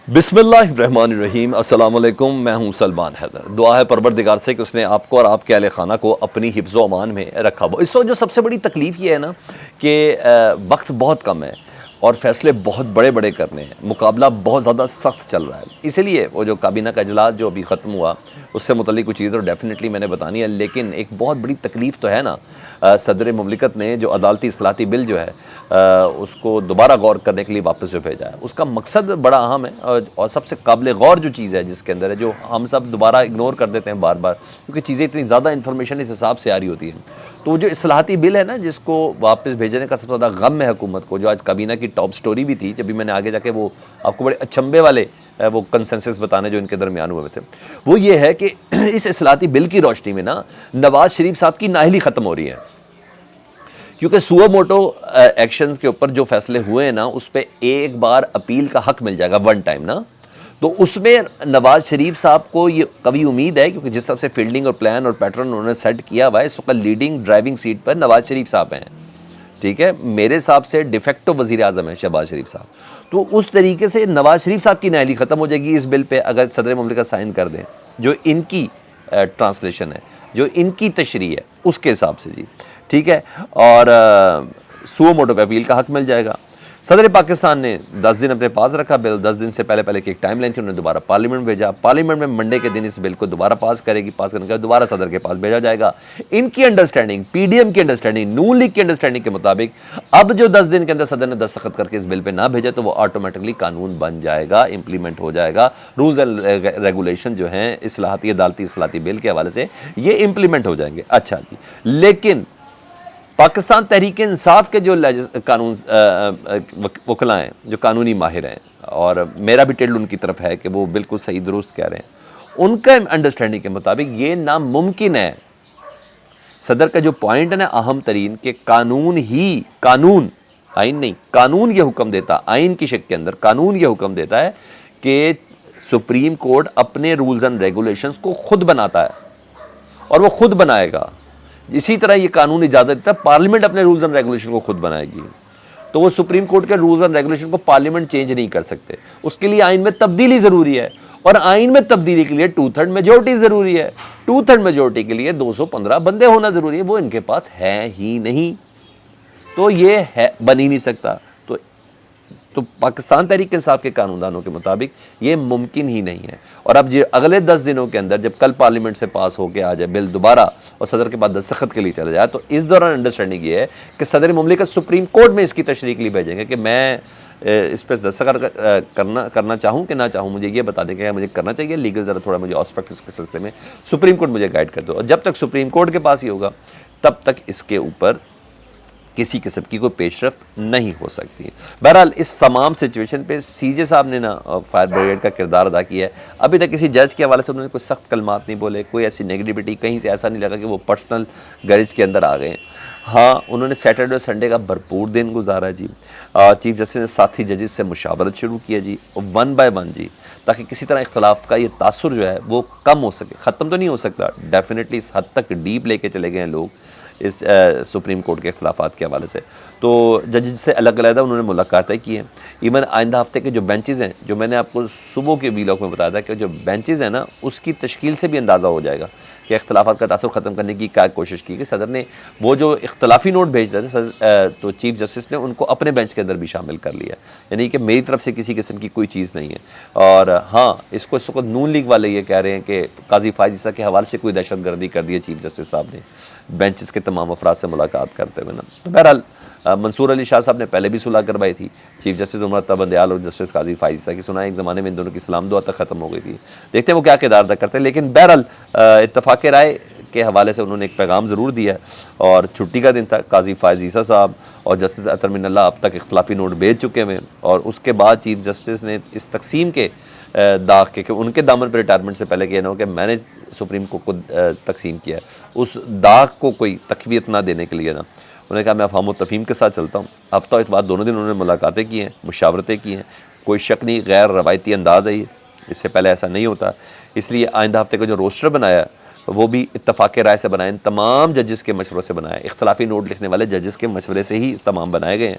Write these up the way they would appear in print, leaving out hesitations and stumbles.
बिस्मिल्लाहिर्रहमानिर्रहीम। अस्सलाम वालेकुम। मैं हूं सलमान हैदर। दुआ है परवरदिगार से कि उसने आपको और आपके अहले खाना को अपनी हिफ्ज़ व अमान में रखा हो। इस वक्त जो सबसे बड़ी तकलीफ़ ये है ना कि वक्त बहुत कम है और फ़ैसले बहुत बड़े बड़े करने हैं, मुकाबला बहुत ज़्यादा सख्त चल रहा है। इसीलिए वो जो काबीना का इजलास जो अभी ख़त्म हुआ उससे मुतल्लिक़ कुछ चीज़ें तो डेफ़िनेटली मैंने बतानी है, लेकिन एक बहुत बड़ी तकलीफ़ तो है ना, सदर मुमलिकत ने जो अदालती इस्लाहती बिल जो है उसको दोबारा गौर करने के लिए वापस जो भेजा है, उसका मकसद बड़ा अहम है और सबसे काबिल गौर जो चीज़ है जिसके अंदर है, जो हम सब दोबारा इग्नोर कर देते हैं बार बार, क्योंकि चीज़ें इतनी ज़्यादा इन्फॉर्मेशन इस हिसाब से आ रही होती है। तो वो जो इस्लाहती बिल है ना, जिसको वापस भेजने का सबसे ज़्यादा गम है हुकूमत को, जो आज काबीना की टॉप स्टोरी भी थी, जब भी मैंने आगे जाके वो आपको बड़े अचंभे वाले वो कंसेंसस बताने जो इनके दरमियान हुए थे, वो ये है कि इस इस्लाहती बिल की रोशनी में ना नवाज शरीफ साहब की नाअहली ख़त्म हो रही है, क्योंकि सुओ मोटो एक्शंस के ऊपर जो फैसले हुए हैं ना, उस पर एक बार अपील का हक मिल जाएगा वन टाइम ना। तो उसमें नवाज शरीफ साहब को ये कभी उम्मीद है, क्योंकि जिस तरह से फील्डिंग और प्लान और पैटर्न उन्होंने सेट किया हुआ है, इस वक्त लीडिंग ड्राइविंग सीट पर नवाज शरीफ साहब हैं, ठीक है। मेरे हिसाब से डिफेक्टो वज़ीर आज़म है शहबाज शरीफ साहब। तो उस तरीके से नवाज शरीफ साहब की नाअहली ख़त्म हो जाएगी इस बिल पे, अगर सदर मुमलिकत साइन कर दें, जो इनकी ट्रांसलेशन है, जो इनकी तशरीह है उसके हिसाब से जी, ठीक है। और सुओ मोटो पे अपील का हक मिल जाएगा। सदर पाकिस्तान ने 10 दिन अपने पास रखा बिल। 10 दिन से पहले पहले की एक टाइम लाइन थी, उन्होंने दोबारा पार्लियामेंट भेजा। पार्लियामेंट में मंडे के दिन इस बिल को दोबारा पास करेगी, पास करने के बाद दोबारा सदर के पास भेजा जाएगा। इनकी अंडरस्टैंडिंग, पीडीएम की अंडरस्टैंडिंग, नून लीग की अंडरस्टैंडिंग के मुताबिक अब जो 10 दिन के अंदर सदर ने दस्तखत करके इस बिल पे ना भेजा, तो वो ऑटोमेटिकली कानून बन जाएगा, इंप्लीमेंट हो जाएगा। रूल्स एंड रेगुलेशन जो हैं इस्लाहती अदालती इस्लाहती बिल के हवाले से ये इंप्लीमेंट हो जाएंगे। अच्छा जी, लेकिन पाकिस्तान तहरीक इंसाफ के जो कानून वकला हैं, जो कानूनी माहिर हैं, और मेरा भी टिल्ड उनकी तरफ है कि वो बिल्कुल सही दुरुस्त कह रहे हैं, उनका अंडरस्टैंडिंग के मुताबिक ये नामुमकिन है। सदर का जो पॉइंट है ना अहम तरीन, कि कानून आइन नहीं, कानून ये हुक्म देता, आइन की शक्ल के अंदर कानून ये हुक्म देता है कि सुप्रीम कोर्ट अपने रूल्स एंड रेगुलेशंस को खुद बनाता है और वो खुद बनाएगा। इसी तरह ये कानून इजाज़त देता है पार्लियामेंट अपने रूल्स एंड रेगुलेशन को खुद बनाएगी। तो वो सुप्रीम कोर्ट के रूल्स एंड रेगुलेशन को पार्लियामेंट चेंज नहीं कर सकते, उसके लिए आइन में तब्दीली ज़रूरी है, और आइन में तब्दीली के लिए 2/3 मेजोरिटी ज़रूरी है। 2/3 मेजोरिटी के लिए 215 बंदे होना ज़रूरी है, वो इनके पास है ही नहीं, तो ये है बन ही नहीं सकता। तो पाकिस्तान तहरीक इंसाफ के कानूनदानों के मुताबिक ये मुमकिन ही नहीं है। और अब ये अगले 10 दिनों के अंदर, जब कल पार्लियामेंट से पास होकर आ जाए बिल दोबारा और सदर के बाद दस्तखत के लिए चला जाए, तो इस दौरान अंडरस्टैंडिंग ये है कि सदर मुमलिकत सुप्रीम कोर्ट में इसकी तशरीह के लिए भेजेंगे कि मैं इस पर दस्तखत करना चाहूँ कि ना चाहूँ, मुझे ये बता दें कि मुझे करना चाहिए लीगल, ज़रा थोड़ा मुझे ऑस प्रैक्टिस के सिलसिले में सुप्रीम कोर्ट मुझे गाइड कर दो। और जब तक सुप्रीम कोर्ट के पास ही होगा, तब तक इसके ऊपर किसी किस्म की कोई पेशरफ्त नहीं हो सकती। बहरहाल इस तमाम सिचुएशन पे सीजे साहब ने ना फायर ब्रिगेड का किरदार अदा किया है। अभी तक किसी जज के हवाले से उन्होंने कोई सख्त कलमात नहीं बोले, कोई ऐसी नेगेटिविटी कहीं से ऐसा नहीं लगा कि वो पर्सनल गरज के अंदर आ गए हैं। हाँ, उन्होंने सैटरडे और संडे का भरपूर दिन गुजारा जी। चीफ जस्टिस ने साथी जजेस से मुशावरत शुरू किया जी, 1 बाय 1 जी, ताकि किसी तरह इख्तलाफ का ये तासुर जो है वो कम हो सके। ख़त्म तो नहीं हो सकता, डेफिनेटली इस हद तक डीप लेके चले गए हैं लोग इस सुप्रीम कोर्ट के खिलाफात के हवाले से। तो जज से अलग अलग उन्होंने मुलाकातें की हैं। इवन आइंदा हफ्ते के जो बेंचेज़ हैं, जो मैंने आपको सुबह के वीलॉग में बताया था कि जो बेंचेज़ हैं ना, उसकी तश्कील से भी अंदाज़ा हो जाएगा कि इख्तलाफात का तासुर ख़त्म करने की क्या कोशिश की। कि सदर ने वो जो इख्तलाफी नोट भेज रहे थे, तो चीफ जस्टिस ने उनको अपने बेंच के अंदर भी शामिल कर लिया, यानी कि मेरी तरफ से किसी किस्म की कोई चीज़ नहीं है। और हाँ, इसको इस वक्त नून लीग वाले ये कह रहे हैं कि काजी फायज ईसा के हवाले से कोई दहशत गर्दी कर दी है चीफ जस्टिस साहब ने बेंचेस के तमाम अफराद से मुलाकात करते हुए ना। तो बहरहाल मंसूर अली शाह साहब ने पहले भी सुलह करवाई थी। चीफ जस्टिस उमर बंदयाल और जस्टिस काजी फायज ईसा की सुना एक ज़माने में इन दोनों की सलाम दुआ तक ख़त्म हो गई थी। देखते हैं वो क्या किरदार अदा करते हैं। लेकिन बहरहाल इत्तफाक़ राय के हवाले से उन्होंने एक पैगाम ज़रूर दिया, और छुट्टी का दिन था। काजी फायज ईसा साहब और जस्टिस अतर मिनल्लाह अब तक इख्तलाफी नोट भेज चुके हैं, और उसके बाद चीफ जस्टिस ने इस तकसीम के दाग के कि उनके दामन पर रिटायरमेंट से पहले कहना हो कि मैंने सुप्रीम कोर्ट को तकसीम किया है, उस दाग को कोई तकवीत ना देने के लिए ना, उन्होंने कहा मैं अफ़हाम व तफ़हीम के साथ चलता हूँ। हफ्ता इतवार दोनों दिन उन्होंने मुलाकातें की हैं, मुशावरतें की हैं। कोई शक नहीं, गैर रवायती अंदाज़ है ये, इससे पहले ऐसा नहीं होता। इसलिए आइंदा हफ्ते का जो रोस्टर बनाया वो भी इत्तफाक़ राय से बनाए, तमाम जजेस के मशवरों से बनाए, इख्तलाफी नोट लिखने वाले जजेस के मशवरे से ही तमाम बनाए गए हैं।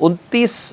29